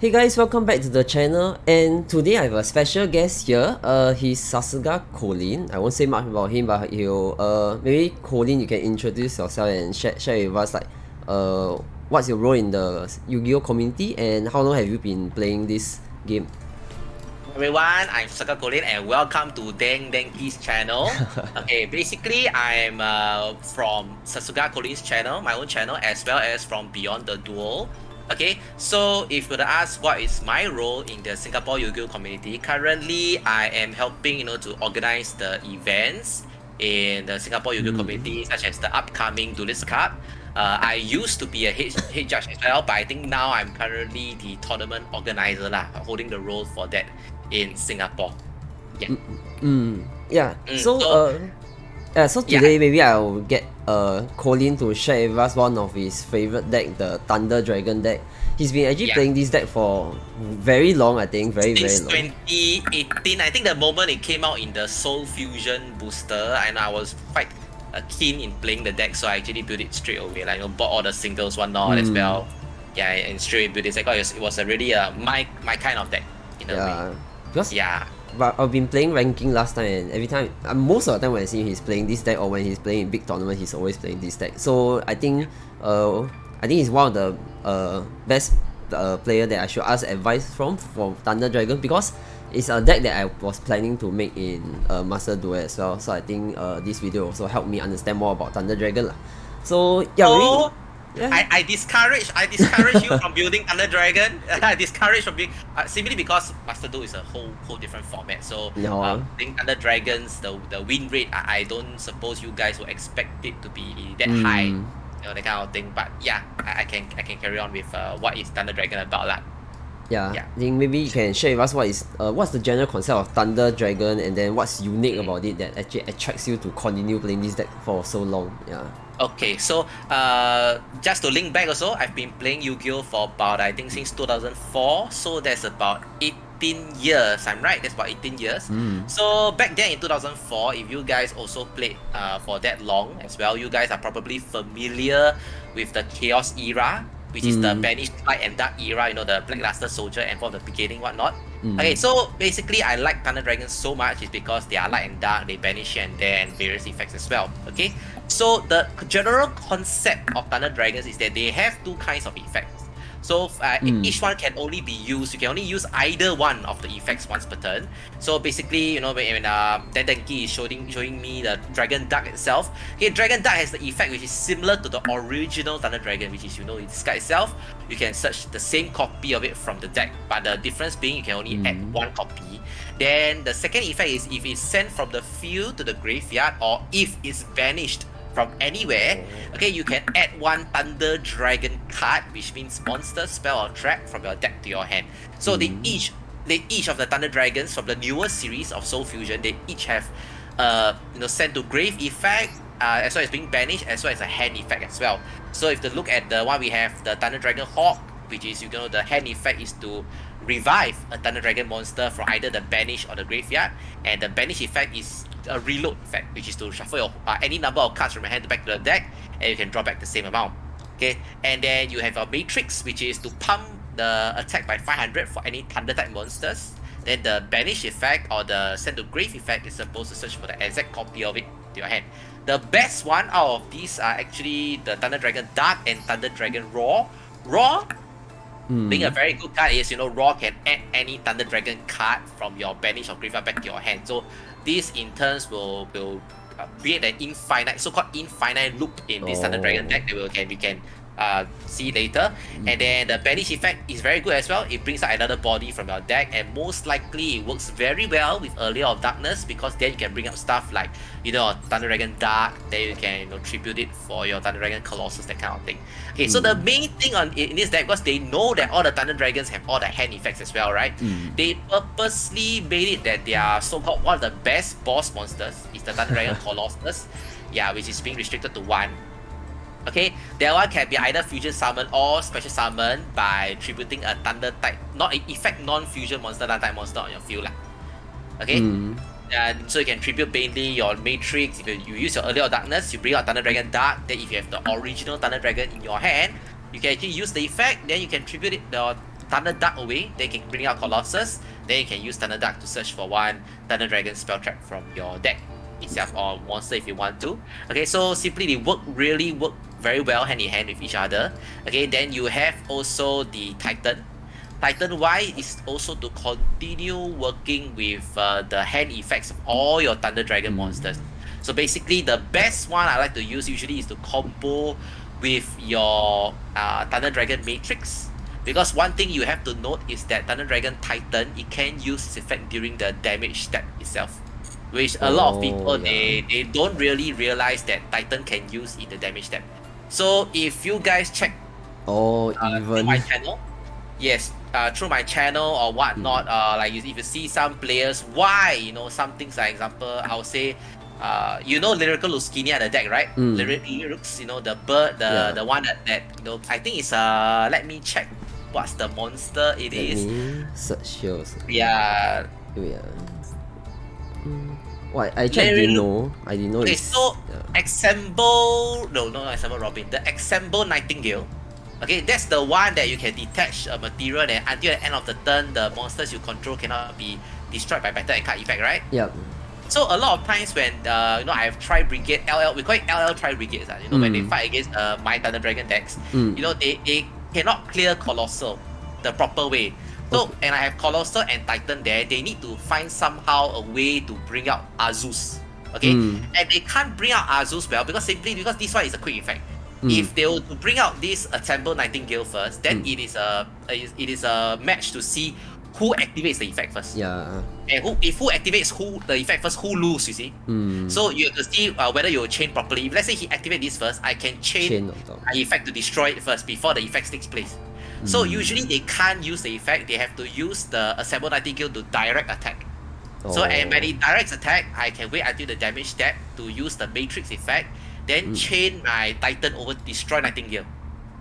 Hey guys, welcome back to the channel, and today I have a special guest here. He's Sasuga Colin. I won't say much about him, but he'll maybe Colin, you can introduce yourself and share with us what's your role in the Yu-Gi-Oh community and how long have you been playing this game? Everyone, I'm Sasuga Colin and welcome to Deng Denki's channel. Okay, basically I'm from Sasuga Colin's channel, my own channel, as well as from Beyond the Duel. Okay, so if you were to ask what is my role in the Singapore Yu-Gi-Oh community, currently I am helping to organize the events in the Singapore Yu-Gi-Oh community, such as the upcoming Duelist Cup. I used to be a head judge as well, but I think now I'm currently the tournament organizer holding the role for that in Singapore. Yeah. So today maybe I'll get Colin to share with us one of his favorite deck, the Thunder Dragon deck. He's been actually playing this deck for very long, I think, very long. Since 2018, I think the moment it came out in the Soul Fusion booster, and I was quite keen in playing the deck, so I actually built it straight away. Bought all the singles whatnot as well. Yeah, and straight away built it. It was really my kind of deck in a way. Because but I've been playing ranking last time, and every time, most of the time when I see him, he's playing this deck, or when he's playing in big tournament, he's always playing this deck. So I think he's one of the best player that I should ask advice from for Thunder Dragon, because it's a deck that I was planning to make in Master Duel as well. So I think this video also helped me understand more about Thunder Dragon lah. So yeah. I discourage you from building Thunder Dragon. I discourage from being simply because Master Duel is a whole different format. So building Thunder Dragons, the win rate, I don't suppose you guys will expect it to be that high. That kind of thing. But yeah, I can carry on with what is Thunder Dragon about lah. Yeah. I think maybe you can share with us what's the general concept of Thunder Dragon, and then what's unique about it that actually attracts you to continue playing this deck for so long. Yeah. Okay, so just to link back also, I've been playing Yu-Gi-Oh for about, I think, since 2004. So that's about 18 years. I'm right, that's about 18 years. So back then in 2004, if you guys also played for that long as well, you guys are probably familiar with the Chaos era, which is the Banished Light and Dark era, the Blackluster Soldier and from the beginning whatnot. Okay, so basically I like Thunder Dragons so much is because they are light and dark, they banish here and there, and various effects as well. Okay, so the general concept of Thunder Dragons is that they have two kinds of effects. So each one can only be used, you can only use either one of the effects once per turn. So basically, when Dendenki is showing me the Dragon Duck itself, okay, Dragon Duck has the effect which is similar to the original Thunder Dragon, which is, this card itself, you can search the same copy of it from the deck, but the difference being you can only add one copy. Then the second effect is if it's sent from the field to the graveyard, or if it's banished from anywhere, okay, you can add one Thunder Dragon card, which means monster, spell, or trap from your deck to your hand. So they each of the Thunder Dragons from the newer series of Soul Fusion, they each have send to grave effect, as well as being banished, as well as a hand effect as well. So if you look at the one we have, the Thunder Dragon Hawk, which is the hand effect is to revive a Thunder Dragon monster from either the banish or the graveyard, and the banish effect is a reload effect, which is to shuffle your any number of cards from your hand back to the deck, and you can draw back the same amount. Okay, and then you have a matrix, which is to pump the attack by 500 for any thunder type monsters. Then the banish effect or the send to grave effect is supposed to search for the exact copy of it to your hand. The best one out of these are actually the Thunder Dragon Dark and Thunder Dragon Raw. Being a very good card is, Raw can add any Thunder Dragon card from your banish or graveyard back to your hand. So this in turns will create an so-called infinite loop in this Thunder Dragon deck that we can see later. And then the banish effect is very good as well. It brings out another body from your deck, and most likely it works very well with Earlier of Darkness, because then you can bring up stuff like Thunder Dragon Dark, then you can tribute it for your Thunder Dragon Colossus, that kind of thing. Okay, so the main thing in this deck, because they know that all the Thunder Dragons have all the hand effects as well, right? They purposely made it that they are so-called one of the best boss monsters is the Thunder Dragon Colossus, which is being restricted to one. Okay, that one can be either fusion summon or special summon by tributing a thunder type, non-fusion monster, thunder type monster on your field. Okay, and so you can tribute mainly your matrix. If you use your Earlier of Darkness, you bring out Thunder Dragon Dark. Then if you have the original Thunder Dragon in your hand, you can actually use the effect. Then you can tribute it, the Thunder Dark away, then you can bring out Colossus. Then you can use Thunder Dark to search for one Thunder Dragon spell trap from your deck itself or monster if you want to. Okay, so simply they really work very well hand in hand with each other. Okay, then you have also the Titan. Titan Y is also to continue working with the hand effects of all your Thunder Dragon monsters. So basically, the best one I like to use usually is to combo with your Thunder Dragon Matrix. Because one thing you have to note is that Thunder Dragon Titan, it can use its effect during the damage step itself. Which a lot of people, they don't really realize that Titan can use in the damage step. So if you guys check through my channel, yes, through my channel or whatnot, like if you see some players, some things like example, I'll say, Lyrical Luskinia, the deck, right? Lyrics, the bird, the one that I think it's let me check what's the monster it is. Search here also. Yeah. What I didn't know. I didn't know. Okay, so Assemble Robin. The Assemble Nightingale. Okay, that's the one that you can detach a material and until the end of the turn, the monsters you control cannot be destroyed by battle and card effect, right? Yep. So a lot of times when I have Tri Brigade LL, we call it LL Tri Brigades. When they fight against my Thunder Dragon decks, they cannot clear Colossal the proper way. So and I have Colossal and Titan there. They need to find somehow a way to bring out Azus. Okay, and they can't bring out Azus well because this one is a quick effect. If they were to bring out this Assemble Nightingale first, then it is a match to see who activates the effect first. Yeah. And if who activates the effect first, who lose, you see. So you have to see whether you will chain properly. If let's say he activates this first, I can chain the effect to destroy it first before the effect takes place. So usually they can't use the effect, they have to use the Assemble Nightingale to direct attack. So and when it directs attack, I can wait until the damage step to use the Matrix effect, then chain my Titan over to destroy Nightingale.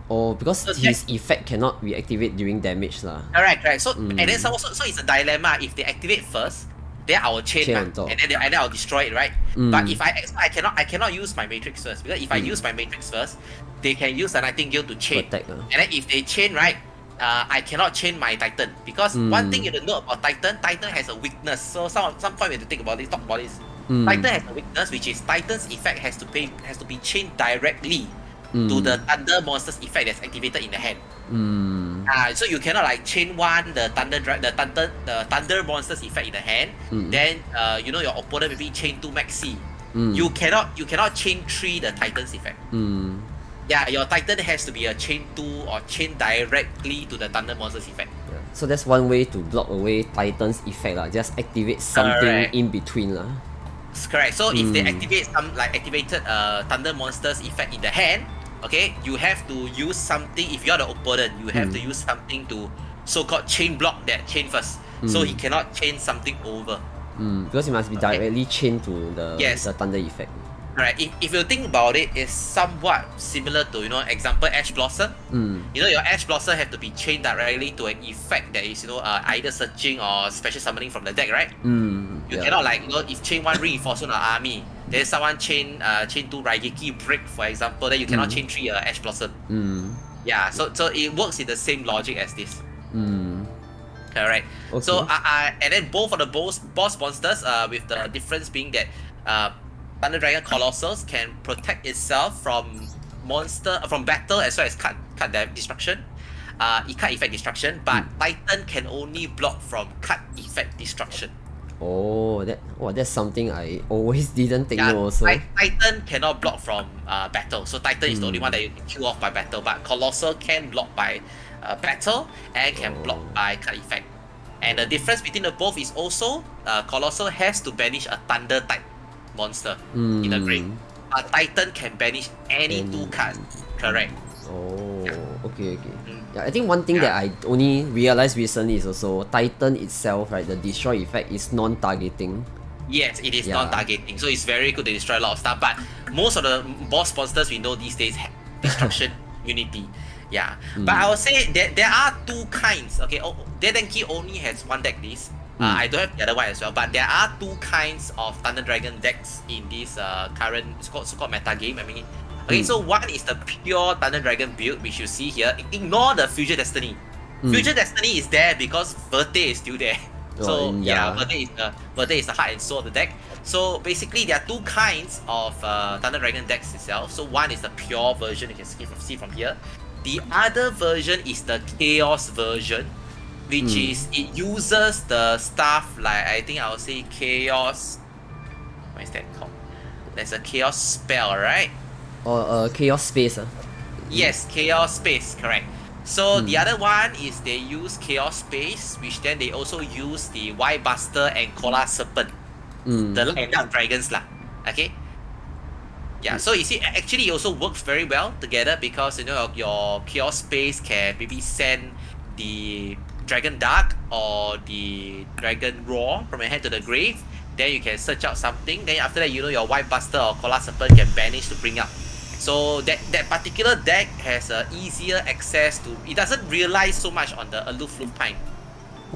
Because his effect cannot reactivate during damage lah. Correct. So and then so it's a dilemma. If they activate first, then I will chain and then I'll destroy it, right? But if I cannot use my Matrix first, because if I use my Matrix first, they can use the Nightingale to chain. And then if they chain, right, I cannot chain my Titan because one thing you have to know about Titan has a weakness. So some point we have to talk about this. Titan has a weakness, which is Titan's effect has to be chained directly to the Thunder monster's effect that's activated in the hand. So you cannot like chain one the Thunder monster's effect in the hand. Then your opponent maybe chain 2 Maxi. You cannot chain 3 the Titan's effect. Yeah, your Titan has to be a chain 2 or chain directly to the Thunder monster's effect. Yeah. So that's one way to block away Titan's effect lah. Just activate something in between lah. Correct. So if they activate activated Thunder monster's effect in the hand, okay, you have to use something. If you're the opponent, you have to use something to so-called chain block that chain first. So he cannot chain something over. Because it must be directly chained to the Thunder effect. Right. If you think about it, it's somewhat similar to example Ash Blossom. Your Ash Blossom have to be chained directly to an effect that is either searching or special summoning from the deck, right? You cannot if chain 1 reinforcement or army, then someone chain 2 Raigeki break, for example, then you cannot chain 3 Ash Blossom. Yeah. So it works in the same logic as this. Correct. Okay. So and then both of the boss monsters with the difference being that Thunder Dragon Colossals can protect itself from battle as well as card destruction, card effect destruction, but Titan can only block from card effect destruction. That's something I always didn't think also. Titan cannot block from battle, so Titan is the only one that you can kill off by battle, but Colossal can block by battle and can block by card effect. And the difference between the both is also Colossal has to banish a Thunder type monster in the grave. Titan can banish any 2 cards. Correct. Okay. Yeah, I think one thing that I only realized recently is also Titan itself, right? The destroy effect is non-targeting. Yes, it is non-targeting, so it's very good to destroy a lot of stuff. But most of the boss monsters we know these days have destruction unity. Yeah, but I would say that there are 2 kinds. Okay, Dedenki only has 1 deck list. I don't have the other one as well, but there are 2 kinds of Thunder Dragon decks in this current so-called meta game. So one is the pure Thunder Dragon build, which you see here. Ignore the Fusion Destiny. Future Destiny is there because Verte is still there. So yeah. Verte is the heart and soul of the deck. So basically, there are two kinds of Thunder Dragon decks itself. So one is the pure version, you can see from here. The other version is the Chaos version, which is it uses the stuff like, I think I would say Chaos. What is that called? There's a Chaos spell, right? Or Chaos Space. Yes, Chaos Space, correct. So the other one is they use Chaos Space, which then they also use the Y Buster and Kola Serpent, the Light Dark Dragons lah. Okay. Yeah, so you see, actually it also works very well together because your Chaos Space can maybe send the Dragon Dark or the Dragon Roar from your hand to the grave. Then you can search out something. Then after that, your White Buster or Kola Serpent can banish to bring up. So that particular deck has easier access to. It doesn't rely so much on the Aloof Lupine,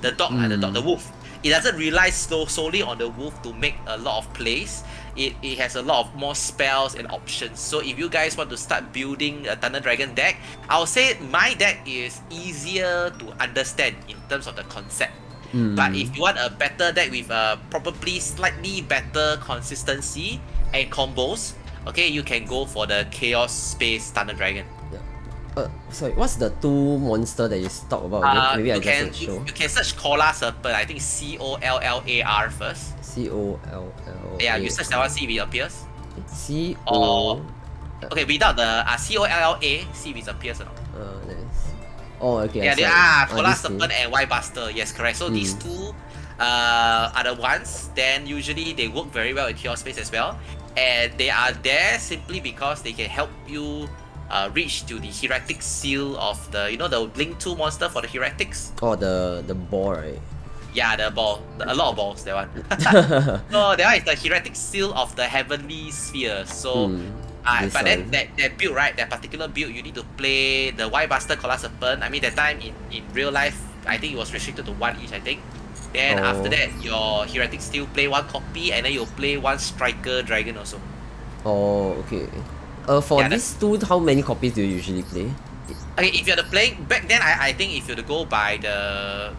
the dog, the wolf. It doesn't rely solely on the wolf to make a lot of plays. It has a lot of more spells and options. So if you guys want to start building a Thunder Dragon deck, I would say my deck is easier to understand in terms of the concept. But if you want a better deck with probably slightly better consistency and combos, okay, you can go for the Chaos Space Thunder Dragon. Sorry, what's the two monster that you talk about again? Maybe I just show. You can search Kola Serpent. I think COLLAR first. COLL. Yeah, you search that one, see if it appears. CO. Okay, without the COLLA, see if it appears or not. Nice. Oh, okay. Yeah, they Kola Serpent and Y Buster. Yes, correct. So these two are the ones. Then usually they work very well in Chaos Space as well. And they are there simply because they can help you reach to the Heretic Seal of the, the Blink 2 monster for the Heretics. Oh, the ball, right? Yeah, the ball. A lot of balls, that one. So that one is the Heretic Seal of the Heavenly Sphere. So, but then that build, right, that particular build, you need to play the Y Buster Kola Serpent. I mean, that time in real life, I think it was restricted to one each, I think. Then after that, your Heretic still play one copy, and then you play one Striker Dragon also. Oh, okay. For these two, how many copies do you usually play? Okay, if you're playing back then, I think if you go by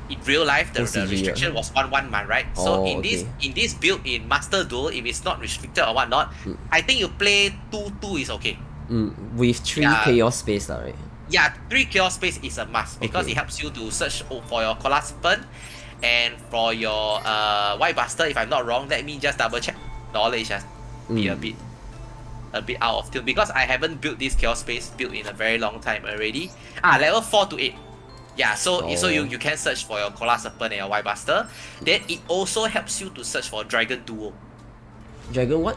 in real life, the restriction was 1/1 man, right? So in this build in Master Duel, if it's not restricted or whatnot, I think you play 2/2 is okay. With 3 Chaos Space, right? Yeah, 3 Chaos Space is a must because it helps you to search for your Kola Serpent and for your White Buster. If I'm not wrong, let me just double check. Knowledge has be a bit out of tune because I haven't built this Chaos Space build in a very long time already. Level 4 to 8. Yeah, so you can search for your Kola Serpent and your White Buster. Then it also helps you to search for Dragon Duel. Dragon what?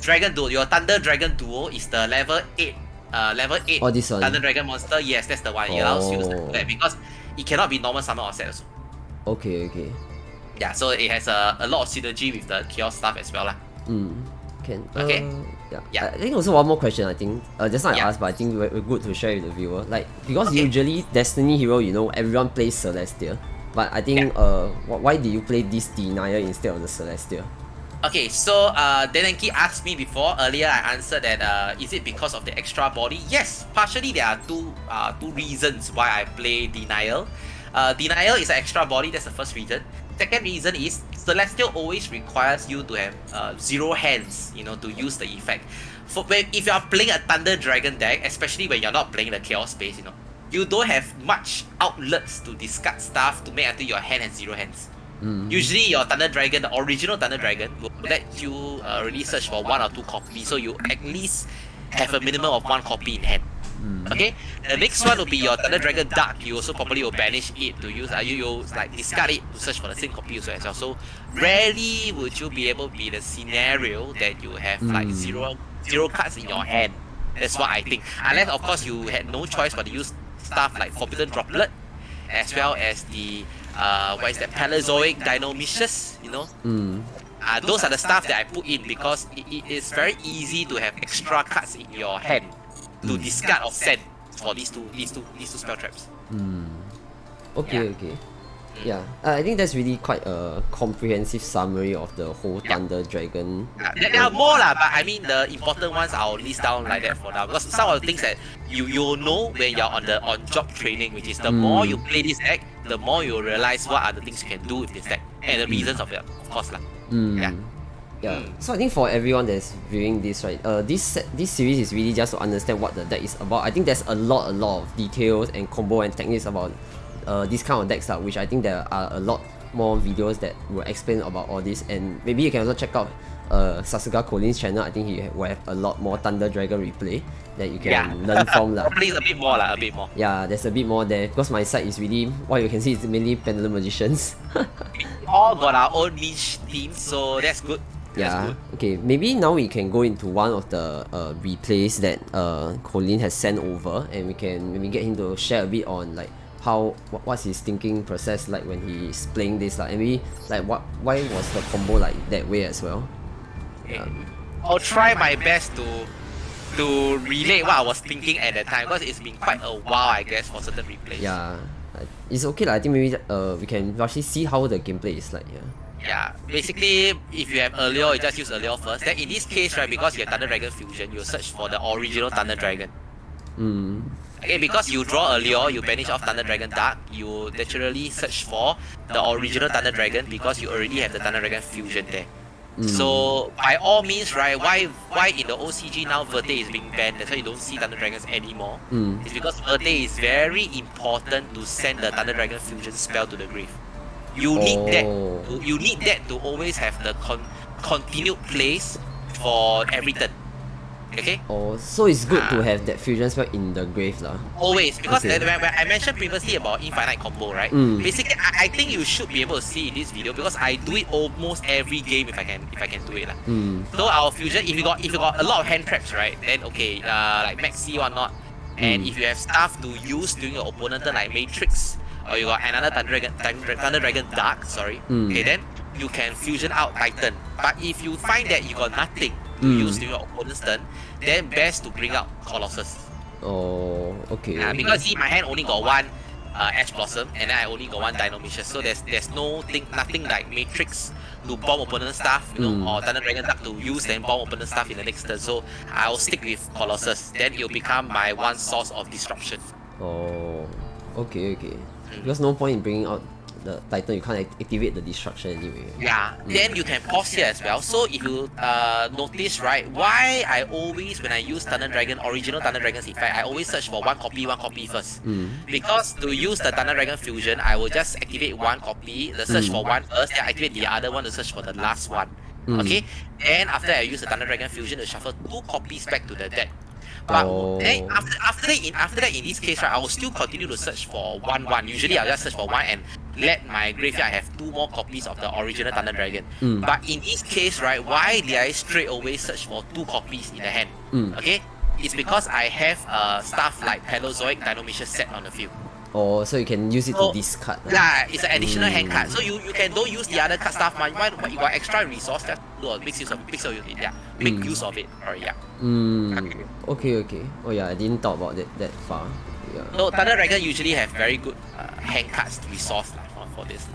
Dragon Duel. Your Thunder Dragon Duel is the level 8. Level 8 this one. Thunder Dragon monster. Yes, that's the one. It allows you to do that because it cannot be normal summon or set also. Okay. Yeah, so it has a lot of synergy with the Chaos stuff as well lah. Can. Okay. I think also one more question. I think just not I asked, but I think we're good to share with the viewer. Like because usually Destiny hero, everyone plays Celestial, but I think why did you play this Denier instead of the Celestial? Okay, so Denenki asked me before earlier. I answered that is it because of the extra body? Yes, partially there are two reasons why I play Denial. Denial is an extra body. That's the first reason. Second reason is Celestial always requires you to have 0 hands, to use the effect. If you are playing a Thunder Dragon deck, especially when you're not playing the Chaos Space, you don't have much outlets to discard stuff to make until your hand has 0 hands. Usually your Thunder Dragon, the original Thunder Dragon, will let you really search for 1 or 2 copies, so you at least have a minimum of 1 copy in hand. Okay, the next one will be your Thunder Dragon Dark. You also probably will banish it to use. You like discard it to search for the same copy also as well. So rarely would you be able to be the scenario that you have like zero cards in your hand. That's what I think. Unless of course you had no choice but to use stuff like Forbidden Droplet, as well as the Paleozoic Dinomicious. Those are the stuff that I put in because it is very easy to have extra cards in your hand to discard or send for these two spell traps. Okay. Yeah, I think that's really quite a comprehensive summary of the whole Thunder Dragon. There are more lah, but I mean the important ones I'll list down like that for now because some of the things that you'll know when you're on the on-job training, which is the more you play this deck, the more you realize what are the things you can do with this deck and the reasons of it, of course lah. Yeah. Yeah. So I think for everyone that's viewing this, right, this series is really just to understand what the deck is about. I think there's a lot of details and combo and techniques about this kind of decks, which I think there are a lot more videos that will explain about all this. And maybe you can also check out Sasuga Colin's channel. I think he will have a lot more Thunder Dragon replay that you can learn from. Probably a bit more lah, a bit more. Yeah, there's a bit more there because my side is really, what you can see is mainly Pendulum Magicians. All got our own niche themes, so that's good. Yeah, okay, maybe now we can go into one of the replays that Colin has sent over, and we can maybe get him to share a bit on like what's his thinking process like when he's playing this, and maybe like why was the combo like that way as well. Okay. I'll try my best to relate what I was thinking at that time because it's been quite a while, I guess, for certain replays. Yeah, it's okay I think maybe we can actually see how the gameplay is like. Yeah, basically, if you have Allure, you just use Allure first. Then in this case, right, because you have Thunder Dragon Fusion, you search for the original Thunder Dragon. Okay, because you draw Allure, you banish off Thunder Dragon Dark, you naturally search for the original Thunder Dragon because you already have the Thunder Dragon Fusion there. So, by all means, right, why in the OCG now Verte is being banned, that's why you don't see Thunder Dragons anymore. It's because Verte is very important to send the Thunder Dragon Fusion spell to the grave. You need that to always have the continued plays for every turn. Okay? Oh, so it's good to have that fusion spell in the grave lah. Always, because when I mentioned previously about infinite combo, right? Basically, I think you should be able to see in this video because I do it almost every game if I can do it lah. So our fusion, if you got a lot of hand traps, right? Then okay, like Maxi or not, and if you have stuff to use during your opponent turn like Matrix, or you got another Thunder Dragon Dark, sorry. Okay, then you can fusion out Titan. But if you find that you got nothing to use during your opponent's turn, then best to bring out Colossus. Oh, okay. Because see, my hand only got one Ash Blossom, and then I only got one Dynamicious. So there's nothing like Matrix to bomb opponent's stuff, you know, or Thunder Dragon Dark to use then bomb opponent's stuff in the next turn. So I'll stick with Colossus. Then it'll become my one source of disruption. Oh, okay. Because no point in bringing out the Titan, you can't activate the destruction anyway. Yeah, then you can pause here as well. So if you notice, right, why I always, when I use original Thunder Dragon's effect, I always search for one copy first. Because to use the Thunder Dragon Fusion, I will just activate one copy, the search for one first, then activate the other one to search for the last one. Okay? Then after I use the Thunder Dragon Fusion to shuffle 2 copies back to the deck. But then after that, in this case, right, I will still continue to search for one. Usually, I'll just search for one and let my graveyard have 2 more copies of the original Thunder Dragon. But in this case, right, why did I straight away search for 2 copies in the hand? Okay, it's because I have stuff like Paleozoic Dynamicious set on the field. Oh, so you can use it to discard. Yeah, it's an additional hand card. So you can don't use the other card stuff. Why you got extra resource? Just make use of it. Or yeah. Okay. Oh yeah, I didn't thought about that far. Yeah. So Thunder Dragon usually have very good hand cards resource for this.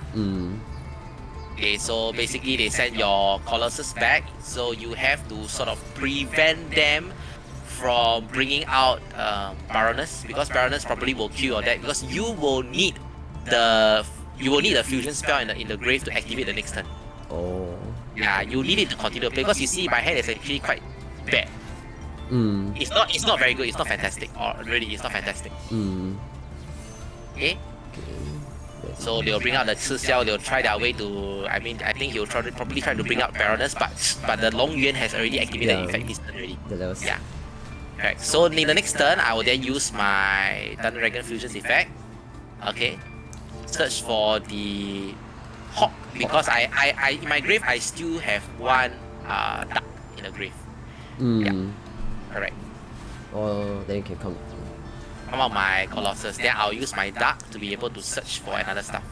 Okay, so basically they send your Colossus back, so you have to sort of prevent them from bringing out Baroness, because Baroness probably will kill your deck because you will need the fusion spell in the grave to activate the next turn. Oh. Yeah, you need it to continue to play because you see my hand is actually quite bad. It's not very good. It's not fantastic. Or really, it's not fantastic. Okay. So they'll bring out the Chixiao, they'll try their way to, I think he'll probably try to bring out Baroness, but the Long Yuan has already activated the effect this turn already. Yeah. Right. So in the next turn, I will then use my Thunder Dragon Fusion's effect. Okay. Search for the Hawk, because I in my grave I still have one duck in the grave. Yeah. Alright. Oh, then you can come out my Colossus. Then I'll use my duck to be able to search for another stuff.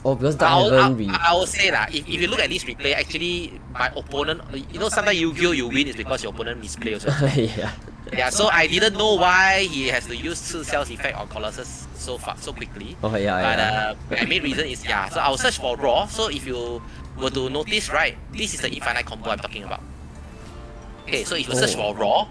Oh, because that haven't I will say that if you look at this replay, actually my opponent, you know, sometimes Yu-Gi-Oh you win is because your opponent misplay also. Yeah. Yeah, so I didn't know why he has to use Chixiao's effect on Colossus so fast, so quickly. Okay, But my main reason is so I'll search for raw. So if you were to notice, right, this is the infinite combo I'm talking about. Okay, so if you search for raw,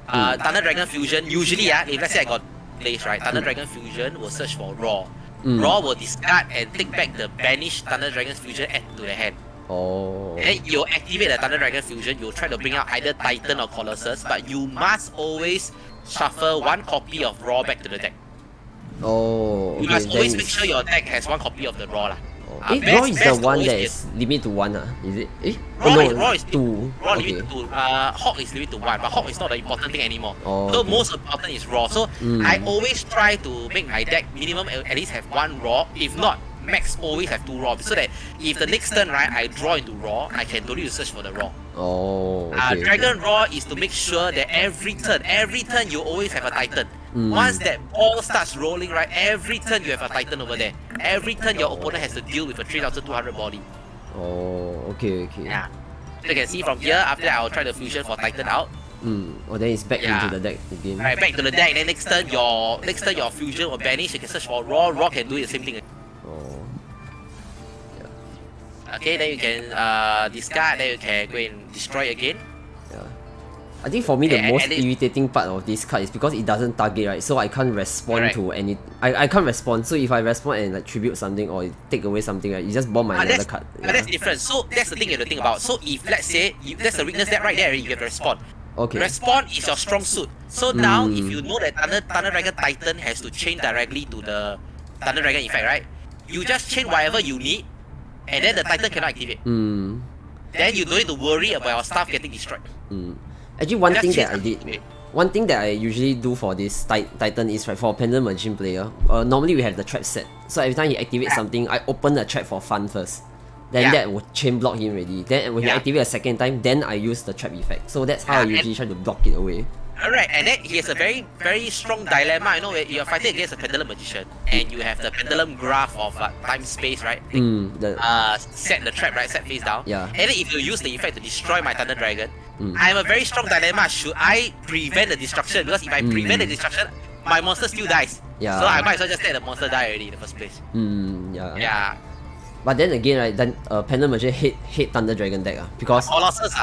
Thunder Dragon Fusion, usually if let's say I got place, right, Thunder Dragon Fusion will search for raw. Raw will discard and take back the banished Thunder Dragon Fusion add to the hand. Oh. Then you'll activate the Thunder Dragon Fusion, you'll try to bring out either Titan or Colossus, but you must always shuffle one copy of raw back to the deck. Oh, okay. You must always make sure your deck has one copy of the raw lah. Raw is the one that is limit to 1 is it? Raw is 2. Raw Okay. limit to Hawk is limit to 1, but Hawk is not the important thing anymore. Oh, So okay. most important is raw. So I always try to make my deck minimum at least have 1 raw. If not, max always have 2 raw. So that if the next turn, right, I draw into raw, I can totally search for the raw. Oh, okay. Dragon Raw is to make sure that every turn you always have a Titan. Once that ball starts rolling, right, every turn you have a Titan over there. Every turn your opponent has to deal with a 3200 body. Oh, okay. Yeah. So you can see from here, after that I'll try to fusion for Titan out. Oh, then it's back into the deck again. Right, back to the deck, then next turn your fusion will banish, you can search for Raw, Raw can do the same thing. Oh. Okay, then you can discard, then you can go and destroy again. Yeah. I think for me the Yeah, most and it- irritating part of this card is because it doesn't target, right? So I can't respond Correct. to any. I can't respond. So if I respond and like tribute something or take away something, right, you just bomb my another card. But that's different. So that's the thing you have to think about. So if let's say that's the weakness that right there, you have to respond. Okay. Respawn is your strong suit. So now, if you know that Thunder Dragon Titan has to chain directly to the Thunder Dragon effect, right? You just chain whatever you need, and then the Titan cannot activate. Then you don't need to worry about your stuff getting destroyed. Actually, one Just thing chain that I something. did, one thing that I usually do for this Titan is, right, for a Pendulum Magician player, normally we have the trap set. So every time he activates something, I open the trap for fun first. Then that will chain block him already. Then when he activates a second time, then I use the trap effect. So that's how I usually try to block it away. Alright, and then he has a very, very strong dilemma, you know, where you're fighting against a Pendulum Magician, and you have the Pendulum Graph of time-space, right? Set the trap, right? Set face down. Yeah. And then if you use the effect to destroy my Thunder Dragon, I have a very strong dilemma. Should I prevent the destruction? Because if I prevent the destruction, my monster still dies. Yeah. So I might as well just let the monster die already in the first place. Yeah. But then again, right, then Pendulum Magician hate Thunder Dragon deck because Colossus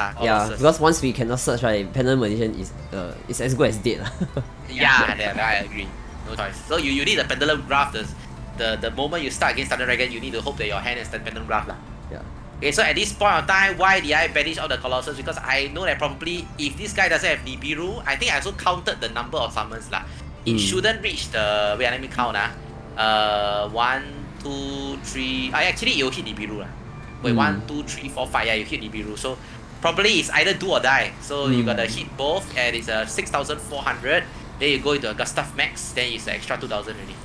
because once we cannot search, right, Pendulum Magician is as good as dead. Yeah, I agree. No choice. So you need the Pendulum Graph. The moment you start against Thunder Dragon, you need to hope that your hand has the Pendulum Graph lah. Yeah. Okay, so at this point of time, why did I banish all the Colossus? Because I know that probably if this guy doesn't have Nibiru, I think I also counted the number of summons lah. It shouldn't reach the, wait, let me count 1, 2, 3. Actually, you'll hit Nibiru lah. Wait, 1, 2, 3, 4, 5. Yeah, you hit Nibiru. So probably it's either do or die. So you gotta hit both, and it's a 6,400. Then you go into a Gustav Max, then it's an extra 2,000 already.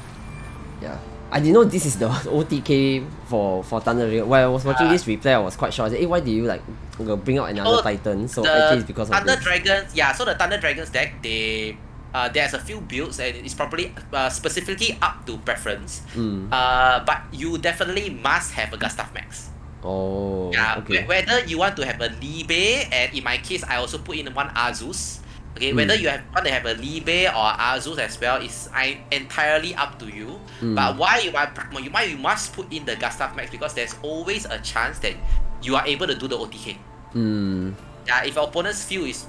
Yeah. I didn't know this is the OTK for Thunder Dragon. When I was watching this replay, I was quite shocked. I said, hey, why did you like bring out another Titan? So actually it's because of Thunder this. Dragons, so the Thunder Dragons deck, there's a few builds and it's probably specifically up to preference. But you definitely must have a Gustav Max. Oh, Yeah, okay. whether you want to have a Libe, and in my case, I also put in one Azus. Okay, whether you want to have a Libe or Azus as well is entirely up to you. But why you must put in the Gustav Max, because there's always a chance that you are able to do the OTK. Yeah, if your opponent's field is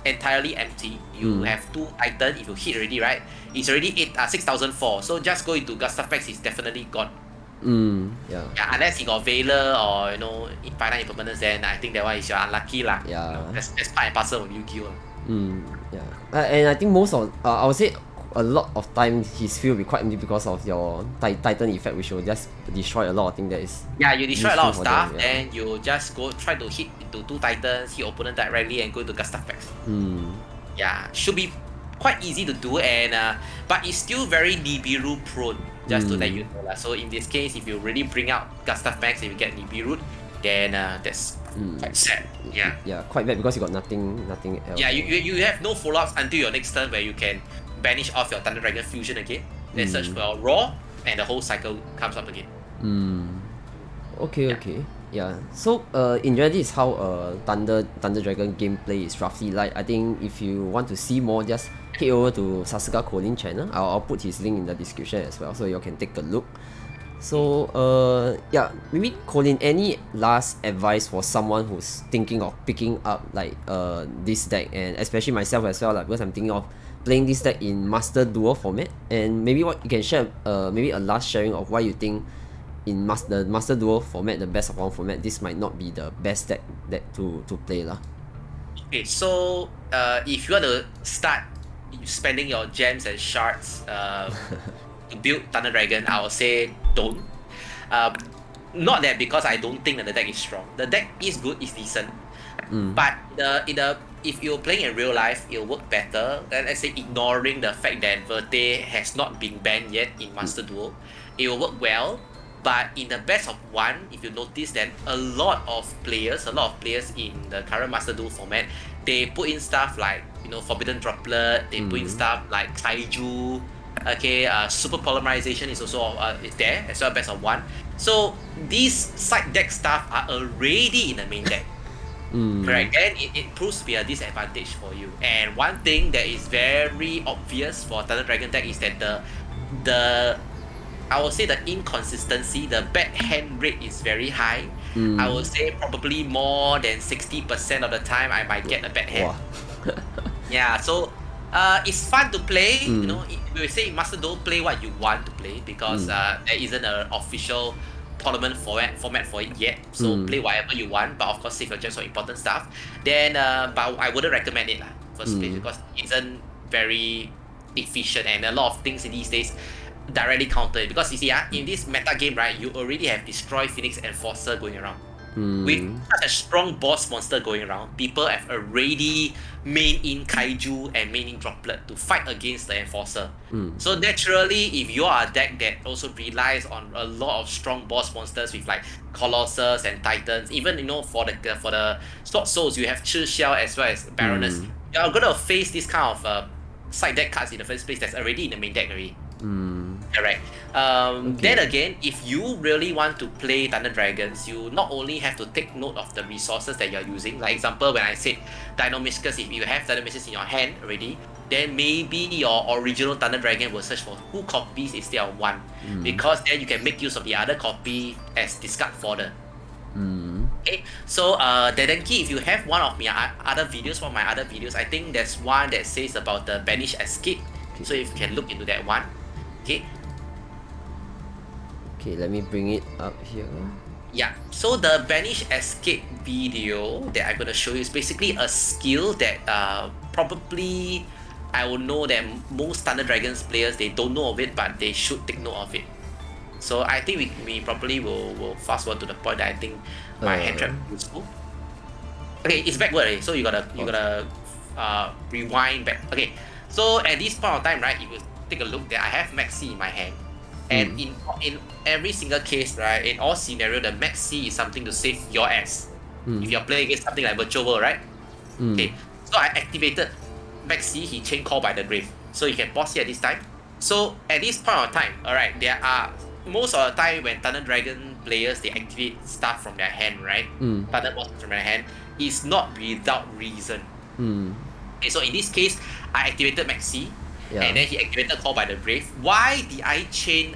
entirely empty, you have 2 Titan. If you hit already, right, it's already 6,004. So just go into Gustav Max is definitely gone. Yeah, unless you got Veiler or infinite impermanence, then I think that one is your unlucky lah. Yeah. That's part and parcel of Yu-Gi-Oh. Yeah. And I think most of I would say a lot of time his field will be quite empty because of your Titan effect, which will just destroy a lot of things that is. Yeah, you destroy a lot of useful for stuff, them, yeah. then you just go try to hit into 2 Titans, hit opponent directly, and go into Gustav Max. Yeah, should be quite easy to do, and but it's still very Nibiru prone. Just to let you know lah. So in this case, if you really bring out Gustav Max and you get Nibiru, then that's quite sad. Yeah. Yeah, quite bad because you got nothing else. Yeah, you have no follow-ups until your next turn where you can banish off your Thunder Dragon Fusion again, then search for your Raw, and the whole cycle comes up again. Okay. Yeah. So in general, this is how Thunder Dragon gameplay is roughly like. I think if you want to see more, just head over to Sasuga Colin channel. I'll put his link in the description as well, so you can take a look. So yeah, maybe Colin, any last advice for someone who's thinking of picking up like this deck, and especially myself as well, like because I'm thinking of playing this deck in Master Duel format, and maybe what you can share, maybe a last sharing of why you think in the Master Duel format, the best of one format, this might not be the best deck to play lah. Okay, so if you want to start spending your gems and shards to build Thunder Dragon, I would say don't. Not that because I don't think that the deck is strong. The deck is good, it's decent. But if you're playing in real life, it'll work better. Let's say ignoring the fact that Verte has not been banned yet in Master Duel, it will work well. But in the best of one, if you notice that a lot of players in the current Master Duel format, they put in stuff like Forbidden Droplet, they put in stuff like Kaiju. Okay, super polymerization is also is there as well, best of one. So these side deck stuff are already in the main deck. Correct, and it proves to be a disadvantage for you. And one thing that is very obvious for Thunder Dragon deck is that the I would say the inconsistency, the bad hand rate is very high. I would say probably more than 60% of the time I might get a bad hand. Yeah, so it's fun to play. We say Master Duel, play what you want to play because there isn't an official tournament format for it yet. So play whatever you want, but of course save your gems for important stuff. Then, but I wouldn't recommend it first place because it isn't very efficient, and a lot of things in these days directly counter it. Because you see, in this meta game, right, you already have Destroy, Phoenix, Enforcer going around. With such a strong boss monster going around, people have already main in Kaiju and main in Droplet to fight against the Enforcer. So naturally, if you are a deck that also relies on a lot of strong boss monsters with like Colossus and Titans, even for the Sword Souls, you have Chi Xiao as well as Baroness. You're gonna face this kind of side deck cards in the first place that's already in the main deck already. Correct. Then again, if you really want to play Thunder Dragons, you not only have to take note of the resources that you're using. Like example, when I said Dynamiscus, if you have Dynamiscus in your hand already, then maybe your original Thunder Dragon will search for 2 copies instead of 1. Because then you can make use of the other copy as discard fodder. Okay, so Dedenki, if you have one of my other videos, I think there's one that says about the Banished Escape. So if you can look into that one. Okay, let me bring it up here. Yeah, so the Banished Escape video that I'm going to show you is basically a skill that probably I will know that most Thunder Dragons players, they don't know of it, but they should take note of it. So I think we probably will fast forward to the point that I think my hand trap is useful. Okay, it's backward, so you gotta rewind back. Okay, so at this point of time, right, if you take a look, that I have Maxi in my hand, and in every single case, right, in all scenario, the Maxi is something to save your ass. If you're playing against something like Virtual World, right? Okay, so I activated Maxi, he chain call by the grave, so you can pause here at this time. So at this point of time, alright, there are most of the time when Thunder Dragon players, they activate stuff from their hand, right? Thunder monsters from their hand, is not without reason. Okay, so in this case, I activated Maxi, and then he activated Call by the Brave. Why did I chain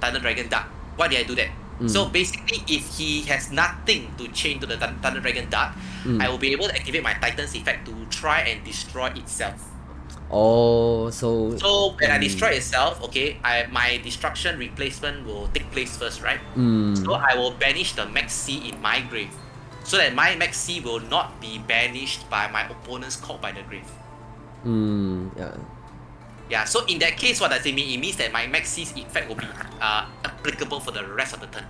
Thunder Dragon Dark? Why did I do that? So basically, if he has nothing to chain to the Thunder Dragon Dark, I will be able to activate my Titan's effect to try and destroy itself. So when I destroy itself, okay, my destruction replacement will take place first, right? So I will banish the Maxi in my grave, so that my Maxi will not be banished by my opponent's Call by the Grave. Yeah, so in that case, what does it mean? It means that my Maxi's effect will be applicable for the rest of the turn.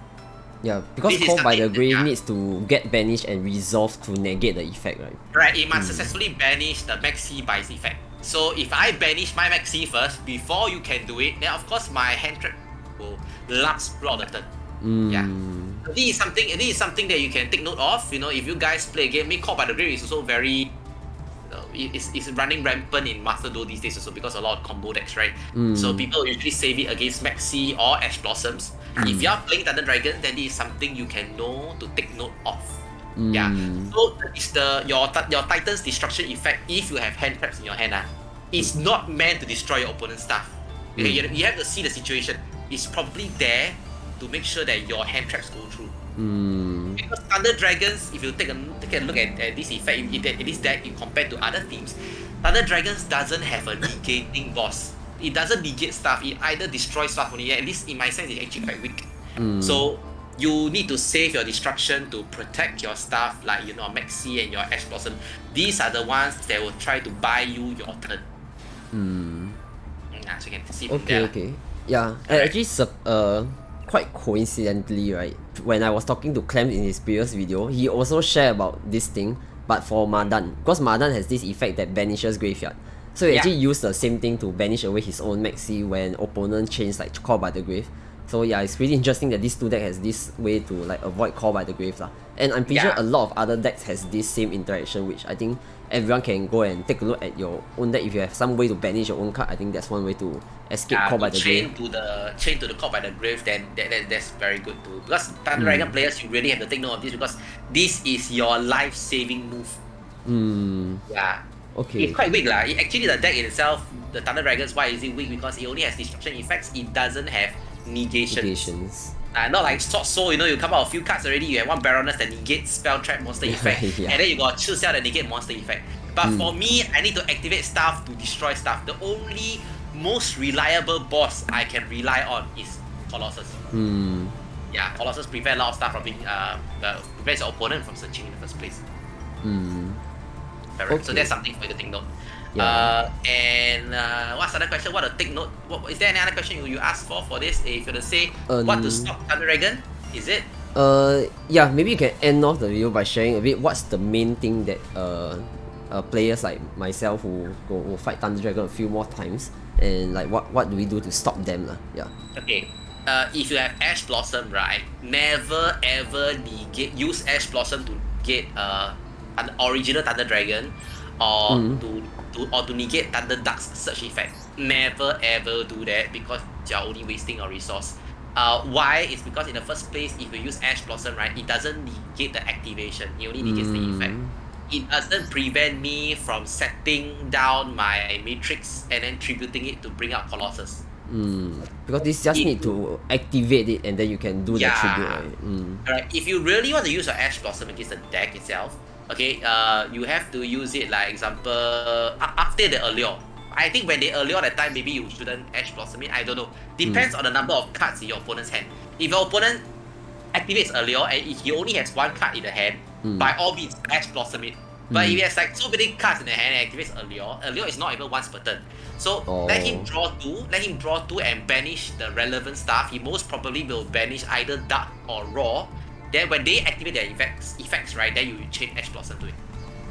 Yeah, because Call by the Grave needs to get banished and resolved to negate the effect, right? Right, it must successfully banish the Maxi by its effect. So if I banish my Maxi first, before you can do it, then of course my hand trap will last throughout the turn. Yeah. So this is something that you can take note of. If you guys play a game, Call by the Grave is also very it's running rampant in Master Duel these days also because a lot of combo decks, right? So people usually save it against Maxi or Ash Blossoms. If you are playing Thunder Dragon, then this is something you can know to take note of. Yeah. So it's your Titan's destruction effect. If you have hand traps in your hand, it's not meant to destroy your opponent's stuff. Okay, you have to see the situation. It's probably there to make sure that your hand traps go through. Because Thunder Dragons, if you take a look at this effect, in this deck compared to other teams, Thunder Dragons doesn't have a negating boss. It doesn't negate stuff. It either destroys stuff only. At least in my sense, it's actually quite weak. So you need to save your destruction to protect your stuff, like Maxi and your Ash Blossom. These are the ones that will try to buy you your turn. So you can see from there. Okay. Yeah, actually, quite coincidentally, right? When I was talking to Clem in his previous video, he also shared about this thing, but for Mardan, because Mardan has this effect that banishes graveyard. So he actually used the same thing to banish away his own Maxi when opponent chains like Call by the Grave. So yeah, it's really interesting that this two deck has this way to like avoid Call by the Grave lah. And I'm pretty sure a lot of other decks has this same interaction, which I think everyone can go and take a look at your own deck. If you have some way to banish your own card, I think that's one way to escape Call by the Grave. Chain to the Call by the Grave, then that's very good too. Because Thunder Dragon players, you really have to take note of this because this is your life-saving move. Yeah. Okay. It's quite weak lah. Actually, the deck itself, the Thunder Dragons, why is it weak? Because it only has destruction effects. It doesn't have negations. Not like Sword Soul, you come out a few cards already, you have one Baroness that negates Spell Trap monster effect, and then you got Chill Cell that negate monster effect. But for me, I need to activate stuff to destroy stuff. The only most reliable boss I can rely on is Colossus. Yeah, Colossus prevent a lot of stuff from being prevents your opponent from searching in the first place. Okay. So that's something for you to take note. And what's the other question? What to take note? Is there any other question you asked for this? If you're to say what to stop Thunder Dragon, is it? Yeah, maybe you can end off the video by sharing a bit what's the main thing that players like myself who will fight Thunder Dragon a few more times, and like what do we do to stop them lah? Yeah. Okay. If you have Ash Blossom, right, never ever use Ash Blossom to get an original Thunder Dragon or to negate Thunder Dark's search effect. Never ever do that because you're only wasting your resource. Why? It's because in the first place, if you use Ash Blossom, right, it doesn't negate the activation. It only negates the effect. It doesn't prevent me from setting down my Matrix and then tributing it to bring out Colossus. Because this just need to activate it and then you can do the tribute, right? Alright, if you really want to use your Ash Blossom against the deck itself, okay, you have to use it like example after the Allure. I think when they Allure that time, maybe you shouldn't Ash Blossom it, I don't know. Depends on the number of cards in your opponent's hand. If your opponent activates Allure and he only has one card in the hand, by all means Ash Blossom it. But if he has like so many cards in the hand and activates Allure is not even once per turn. So let him draw two and banish the relevant stuff. He most probably will banish either Dark or Raw. Then when they activate their effects, right, then you chain Ash Blossom to it.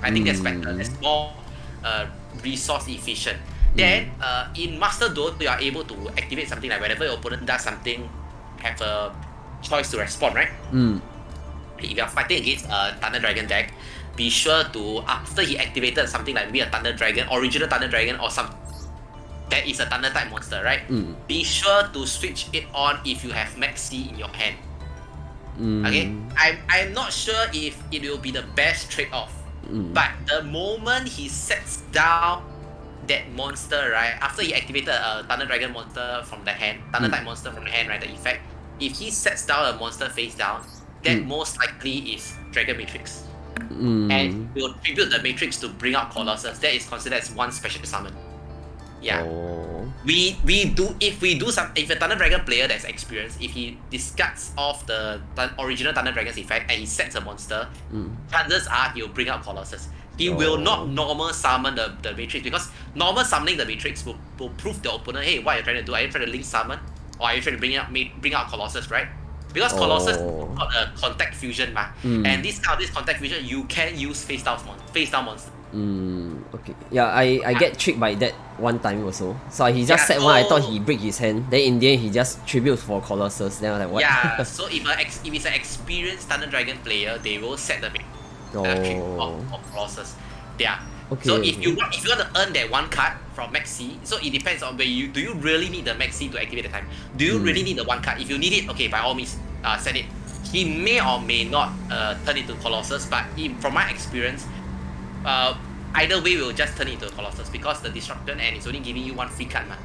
I think that's better. That's more resource efficient. Then in Master Duel, you are able to activate something like whenever your opponent does something, have a choice to respond, right? If you are fighting against a Thunder Dragon deck, be sure to, after he activated something like maybe a Thunder Dragon, original Thunder Dragon, or some that is a Thunder type monster, right? Be sure to switch it on if you have Maxi in your hand. Okay, I'm not sure if it will be the best trade-off, but the moment he sets down that monster, right, after he activated a Thunder Dragon monster from the hand, Thunder type monster from the hand, right, the effect, if he sets down a monster face down, that most likely is Dragon Matrix. And will tribute the Matrix to bring out Colossus. That is considered as one special summon. Yeah. If a Thunder Dragon player that's experienced, if he discards off the original Thunder Dragon's effect and he sets a monster, chances are he'll bring out Colossus. He will not normal summon the Matrix, because normal summoning the Matrix will prove the opponent, hey, what are you trying to do? Are you trying to link summon? Or are you trying to bring out Colossus, right? Because Colossus is not a contact fusion, and this contact fusion, you can use face down monster. Okay. Yeah, I get tricked by that one time also. So he just set one, I thought he break his hand. Then in the end, he just tributes for Colossus. Then I was like, what? Yeah, so if it's an experienced Thunder Dragon player, they will set the trick of Colossus. Yeah. Okay, So okay. if you want to earn that one card from Maxi, so it depends on where do you really need the Maxi to activate the time? Do you really need the one card? If you need it, okay, by all means, send it. He may or may not turn into Colossus, but from my experience, either way will just turn into Colossus because the disruption and it's only giving you one free card, man.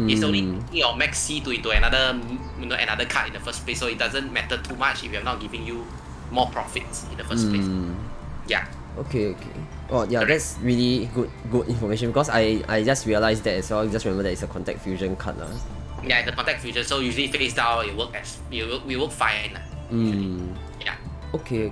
It's only giving your Maxi into another another card in the first place, so it doesn't matter too much if you're not giving you more profits in the first place. Yeah. Okay. Oh yeah, that's really good information because I just realized that as well. Just remember that it's a contact fusion card. Yeah, it's a contact fusion, so usually face down it work fine. Yeah. Okay.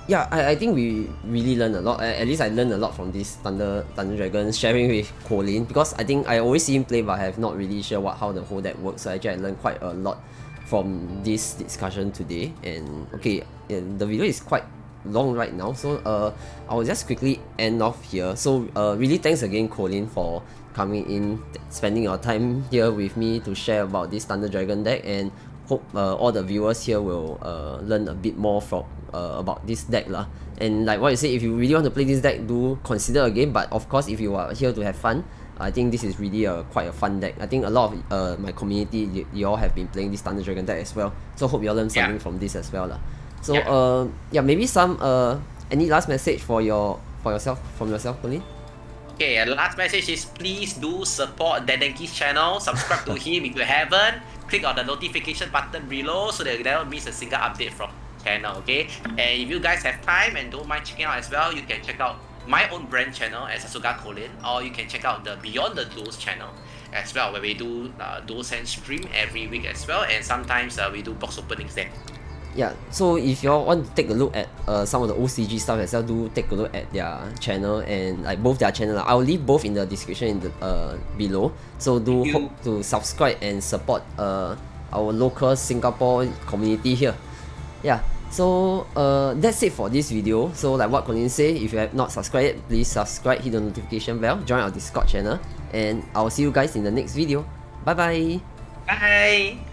Yeah, I think we really learned a lot. At least I learned a lot from this Thunder Dragon sharing with Colin because I think I always see him play, but I have not really sure how the whole deck works. So actually, I learned quite a lot from this discussion today. And okay, the video is quite long right now, so I will just quickly end off here. So really thanks again, Colin, for coming in, spending your time here with me to share about this Thunder Dragon deck, and hope all the viewers here will learn a bit more from about this deck lah. And like what you say, if you really want to play this deck, do consider a game. But of course, if you are here to have fun, I think this is really quite a fun deck. I think a lot of my community, you all have been playing this Thunder Dragon deck as well. So hope you all learn something from this as well lah. So yeah, maybe some any last message from yourself, Colin? Okay, the last message is please do support Dedenki's channel. Subscribe to him if you haven't. Click on the notification button below so that you never miss a single update from channel. Okay, and if you guys have time and don't mind checking out as well, you can check out my own brand channel as Sasuga Colin, or you can check out the Beyond the Duels channel as well, where we do dual sense stream every week as well, and sometimes we do box openings there. Yeah, so if you all want to take a look at some of the OCG stuff as well, do take a look at their channel and like both their channel. I'll leave both in the description in the below. So do hope to subscribe and support our local Singapore community here. Yeah, so that's it for this video. So like what Colin said, if you have not subscribed yet, please subscribe, hit the notification bell, join our Discord channel, and I'll see you guys in the next video. Bye bye. Bye.